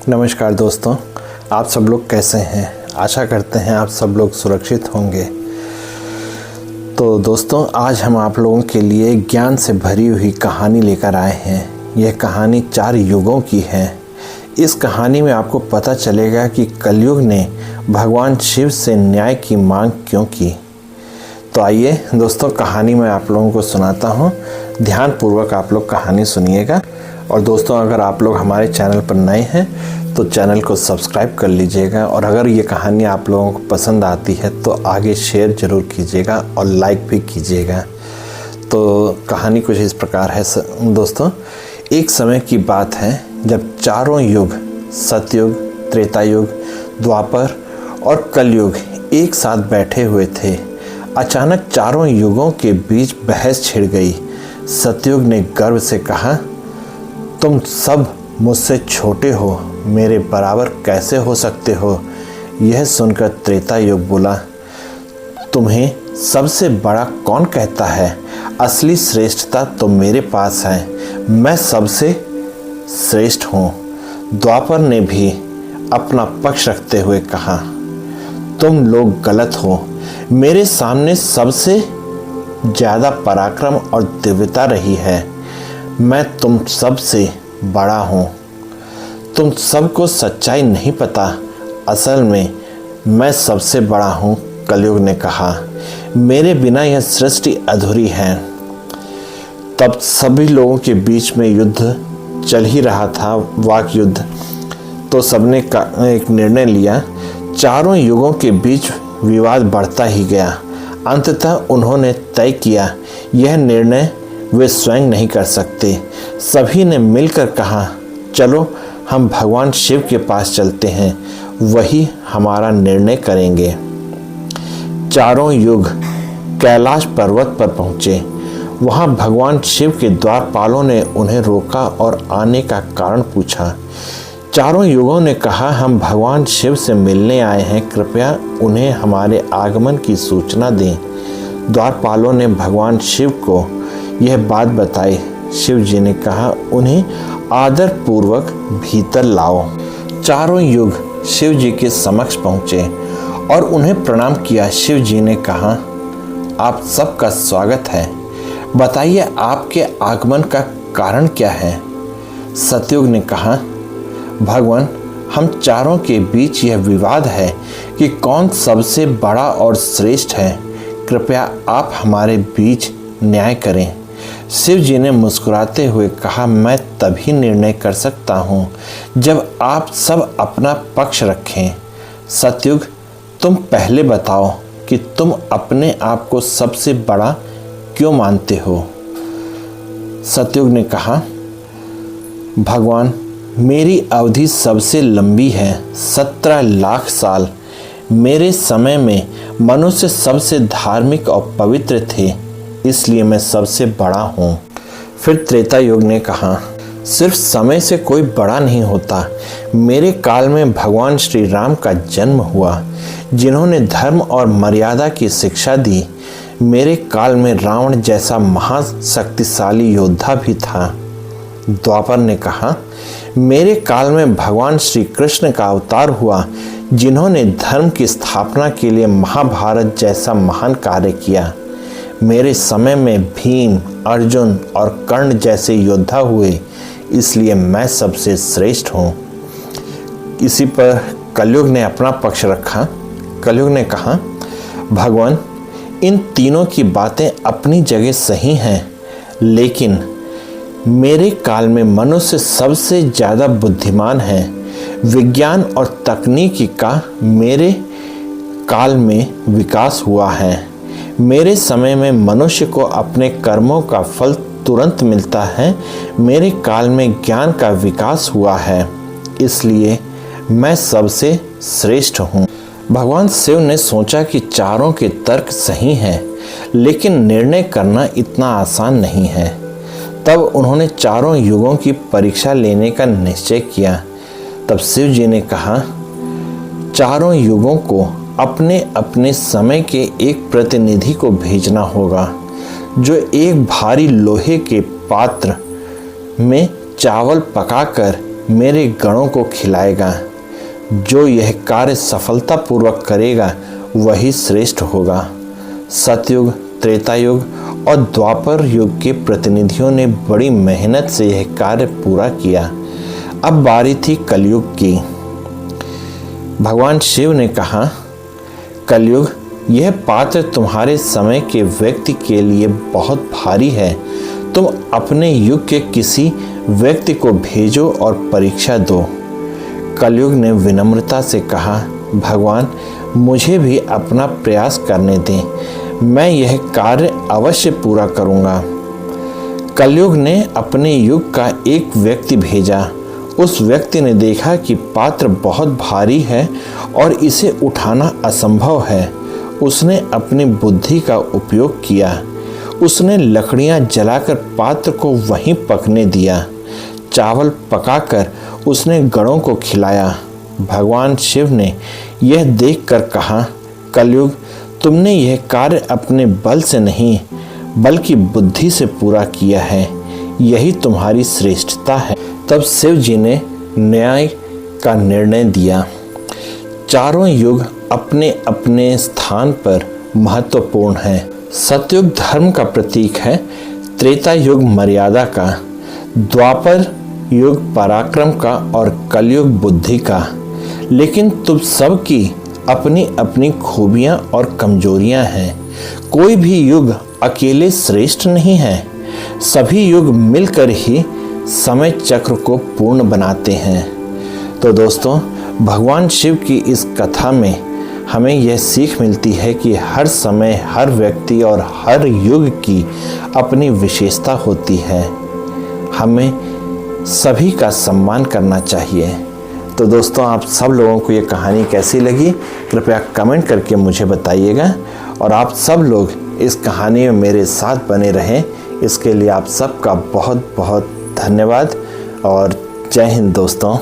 नमस्कार दोस्तों, आप सब लोग कैसे हैं। आशा करते हैं आप सब लोग सुरक्षित होंगे। तो दोस्तों, आज हम आप लोगों के लिए ज्ञान से भरी हुई कहानी लेकर आए हैं। यह कहानी 4 युगों की है। इस कहानी में आपको पता चलेगा कि कलयुग ने भगवान शिव से न्याय की मांग क्यों की। तो आइए दोस्तों, कहानी मैं आप लोगों को सुनाता हूँ। ध्यानपूर्वक आप लोग कहानी सुनिएगा। और दोस्तों, अगर आप लोग हमारे चैनल पर नए हैं तो चैनल को सब्सक्राइब कर लीजिएगा। और अगर ये कहानी आप लोगों को पसंद आती है तो आगे शेयर ज़रूर कीजिएगा और लाइक भी कीजिएगा। तो कहानी कुछ इस प्रकार है दोस्तों। एक समय की बात है जब चारों युग, सतयुग, त्रेता युग, द्वापर और कलयुग एक साथ बैठे हुए थे। अचानक चारों युगों के बीच बहस छिड़ गई। सतयुग ने गर्व से कहा, तुम सब मुझसे छोटे हो, मेरे बराबर कैसे हो सकते हो। यह सुनकर त्रेता युग बोला, तुम्हें सबसे बड़ा कौन कहता है। असली श्रेष्ठता तो मेरे पास है, मैं सबसे श्रेष्ठ हूँ। द्वापर ने भी अपना पक्ष रखते हुए कहा, तुम लोग गलत हो। मेरे सामने सबसे ज़्यादा पराक्रम और दिव्यता रही है। मैं तुम सबसे बड़ा हूँ। तुम सबको सच्चाई नहीं पता। असल में मैं सबसे बड़ा हूँ। कलयुग ने कहा, मेरे बिना यह सृष्टि अधूरी है। तब सभी लोगों के बीच में युद्ध चल ही रहा था, वाक युद्ध। तो सबने एक निर्णय लिया। चारों युगों के बीच विवाद बढ़ता ही गया। अंततः उन्होंने तय किया, यह निर्णय वे स्वयं नहीं कर सकते। सभी ने मिलकर कहा, चलो हम भगवान शिव के पास चलते हैं, वही हमारा निर्णय करेंगे। चारों युग कैलाश पर्वत पर पहुँचे। वहाँ भगवान शिव के द्वारपालों ने उन्हें रोका और आने का कारण पूछा। चारों युगों ने कहा, हम भगवान शिव से मिलने आए हैं, कृपया उन्हें हमारे आगमन की सूचना दें। द्वारपालों ने भगवान शिव को यह बात बताई। शिव जी ने कहा, उन्हें आदर पूर्वक भीतर लाओ। चारों युग शिव जी के समक्ष पहुँचे और उन्हें प्रणाम किया। शिव जी ने कहा, आप सबका स्वागत है। बताइए आपके आगमन का कारण क्या है। सतयुग ने कहा, भगवान, हम चारों के बीच यह विवाद है कि कौन सबसे बड़ा और श्रेष्ठ है। कृपया आप हमारे बीच न्याय करें। शिव जी ने मुस्कुराते हुए कहा, मैं तभी निर्णय कर सकता हूँ जब आप सब अपना पक्ष रखें। सतयुग, तुम पहले बताओ कि तुम अपने आप को सबसे बड़ा क्यों मानते हो। सतयुग ने कहा, भगवान, मेरी अवधि सबसे लंबी है, 17 लाख साल। मेरे समय में मनुष्य सबसे धार्मिक और पवित्र थे, इसलिए मैं सबसे बड़ा हूँ। फिर त्रेता युग ने कहा, सिर्फ समय से कोई बड़ा नहीं होता। मेरे काल में भगवान श्री राम का जन्म हुआ, जिन्होंने धर्म और मर्यादा की शिक्षा दी। मेरे काल में रावण जैसा महाशक्तिशाली योद्धा भी था। द्वापर ने कहा, मेरे काल में भगवान श्री कृष्ण का अवतार हुआ, जिन्होंने धर्म की स्थापना के लिए महाभारत जैसा महान कार्य किया। मेरे समय में भीम, अर्जुन और कर्ण जैसे योद्धा हुए, इसलिए मैं सबसे श्रेष्ठ हूँ। इसी पर कलयुग ने अपना पक्ष रखा। कलयुग ने कहा, भगवान, इन तीनों की बातें अपनी जगह सही हैं, लेकिन मेरे काल में मनुष्य सबसे ज़्यादा बुद्धिमान है। विज्ञान और तकनीकी का मेरे काल में विकास हुआ है। मेरे समय में मनुष्य को अपने कर्मों का फल तुरंत मिलता है। मेरे काल में ज्ञान का विकास हुआ है, इसलिए मैं सबसे श्रेष्ठ हूँ। भगवान शिव ने सोचा कि चारों के तर्क सही हैं, लेकिन निर्णय करना इतना आसान नहीं है। तब उन्होंने चारों युगों की परीक्षा लेने का निश्चय किया। तब शिव जी ने कहा, चारों युगों को अपने अपने समय के एक प्रतिनिधि को भेजना होगा, जो एक भारी लोहे के पात्र में चावल पकाकर मेरे गणों को खिलाएगा। जो यह कार्य सफलतापूर्वक करेगा वही श्रेष्ठ होगा। सतयुग, त्रेता युग और द्वापर युग के प्रतिनिधियों ने बड़ी मेहनत से यह कार्य पूरा किया। अब बारी थी कलयुग की। भगवान शिव ने कहा, कलयुग, यह पात्र तुम्हारे समय के व्यक्ति के लिए बहुत भारी है। तुम अपने युग के किसी व्यक्ति को भेजो और परीक्षा दो। कलयुग ने विनम्रता से कहा, भगवान, मुझे भी अपना प्रयास करने दें, मैं यह कार्य अवश्य पूरा करूंगा। कलयुग ने अपने युग का एक व्यक्ति भेजा। उस व्यक्ति ने देखा कि पात्र बहुत भारी है और इसे उठाना असंभव है। उसने अपनी बुद्धि का उपयोग किया। उसने लकड़ियां जलाकर पात्र को वहीं पकने दिया। चावल पकाकर उसने गणों को खिलाया। भगवान शिव ने यह देखकर कहा, कलयुग, तुमने यह कार्य अपने बल से नहीं बल्कि बुद्धि से पूरा किया है। यही तुम्हारी श्रेष्ठता है। तब शिव जी ने न्याय का निर्णय दिया। चारों युग अपने अपने स्थान पर महत्वपूर्ण हैं। सतयुग धर्म का प्रतीक है, त्रेता युग मर्यादा का, द्वापर युग पराक्रम का और कलयुग बुद्धि का। लेकिन तुम सब की अपनी अपनी खूबियां और कमजोरियां हैं। कोई भी युग अकेले श्रेष्ठ नहीं है। सभी युग मिलकर ही समय चक्र को पूर्ण बनाते हैं। तो दोस्तों, भगवान शिव की इस कथा में हमें यह सीख मिलती है कि हर समय, हर व्यक्ति और हर युग की अपनी विशेषता होती है। हमें सभी का सम्मान करना चाहिए। तो दोस्तों, आप सब लोगों को ये कहानी कैसी लगी कृपया कमेंट करके मुझे बताइएगा। और आप सब लोग इस कहानी में मेरे साथ बने रहें, इसके लिए आप सबका बहुत बहुत धन्यवाद और जय हिंद दोस्तों।